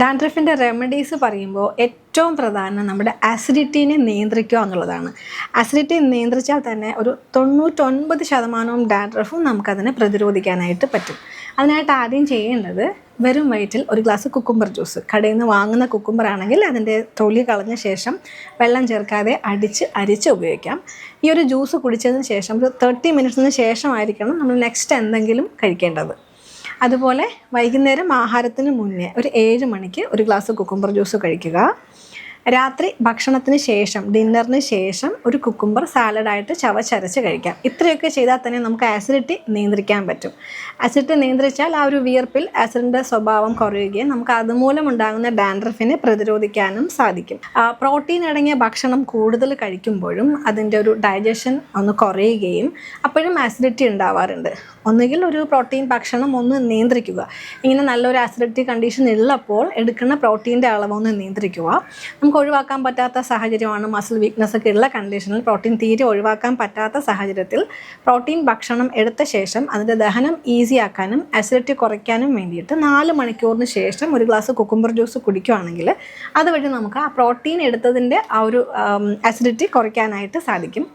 ഡാൻഡ്രഫിൻ്റെ remedies പറയുമ്പോൾ ഏറ്റവും പ്രധാനം നമ്മുടെ ആസിഡിറ്റിനെ നിയന്ത്രിക്കുക എന്നുള്ളതാണ്. ആസിഡിറ്റി നിയന്ത്രിച്ചാൽ തന്നെ ഒരു 99% ഡാൻഡ്രഫും നമുക്കതിനെ പ്രതിരോധിക്കാനായിട്ട് പറ്റും. അതിനായിട്ട് ആദ്യം ചെയ്യേണ്ടത് വെറും വയറ്റിൽ ഒരു ഗ്ലാസ് കുക്കുംബർ ജ്യൂസ്, കടയിൽ നിന്ന് വാങ്ങുന്ന കുക്കുംബർ ആണെങ്കിൽ അതിൻ്റെ തൊലി കളഞ്ഞ ശേഷം വെള്ളം ചേർക്കാതെ അരിച്ച് ഉപയോഗിക്കാം. ഈ ഒരു ജ്യൂസ് കുടിച്ചതിന് ശേഷം ഒരു 30 മിനിറ്റ്സിന് ശേഷമായിരിക്കണം നമ്മൾ നെക്സ്റ്റ് എന്തെങ്കിലും കഴിക്കേണ്ടത്. അതുപോലെ വൈകുന്നേരം ആഹാരത്തിന് മുന്നേ ഒരു 7 മണിക്ക് ഒരു ഗ്ലാസ് കുക്കുംബർ ജ്യൂസ് കഴിക്കുക. രാത്രി ഭക്ഷണത്തിന് ശേഷം, ഡിന്നറിന് ശേഷം ഒരു കുക്കുംബർ സാലഡായിട്ട് ചവച്ചരച്ച് കഴിക്കാം. ഇത്രയൊക്കെ ചെയ്താൽ തന്നെ നമുക്ക് ആസിഡിറ്റി നിയന്ത്രിക്കാൻ പറ്റും. ആസിഡിറ്റി നിയന്ത്രിച്ചാൽ ആ ഒരു വിയർപ്പിൽ ആസിഡിൻ്റെ സ്വഭാവം കുറയുകയും നമുക്ക് അതുമൂലം ഉണ്ടാകുന്ന ഡാൻഡ്രഫിനെ പ്രതിരോധിക്കാനും സാധിക്കും. പ്രോട്ടീൻ അടങ്ങിയ ഭക്ഷണം കൂടുതൽ കഴിക്കുമ്പോഴും അതിൻ്റെ ഒരു ഡൈജഷൻ ഒന്ന് കുറയുകയും അപ്പോഴും ആസിഡിറ്റി ഉണ്ടാവാറുണ്ട്. ഒന്നുകിൽ ഒരു പ്രോട്ടീൻ ഭക്ഷണം ഒന്ന് നിയന്ത്രിക്കുക. ഇങ്ങനെ നല്ലൊരു ആസിഡിറ്റി കണ്ടീഷൻ ഉള്ളപ്പോൾ എടുക്കുന്ന പ്രോട്ടീൻ്റെ അളവൊന്ന് നിയന്ത്രിക്കുക. നമുക്ക് ഒഴിവാക്കാൻ പറ്റാത്ത സാഹചര്യമാണ് മസിൽ വീക്ക്നെസ് ഒക്കെ ഉള്ള കണ്ടീഷനിൽ, പ്രോട്ടീൻ തീരെ ഒഴിവാക്കാൻ പറ്റാത്ത സാഹചര്യത്തിൽ പ്രോട്ടീൻ ഭക്ഷണം എടുത്ത ശേഷം അതിൻ്റെ ദഹനം ഈസി ആക്കാനും ആസിഡിറ്റി കുറയ്ക്കാനും വേണ്ടിയിട്ട് 4 മണിക്കൂറിന് ശേഷം ഒരു ഗ്ലാസ് കുക്കുംബർ ജ്യൂസ് കുടിക്കുകയാണെങ്കിൽ അതുവഴി നമുക്ക് ആ പ്രോട്ടീൻ എടുത്തതിൻ്റെ ആ ഒരു ആസിഡിറ്റി കുറയ്ക്കാനായിട്ട് സാധിക്കും.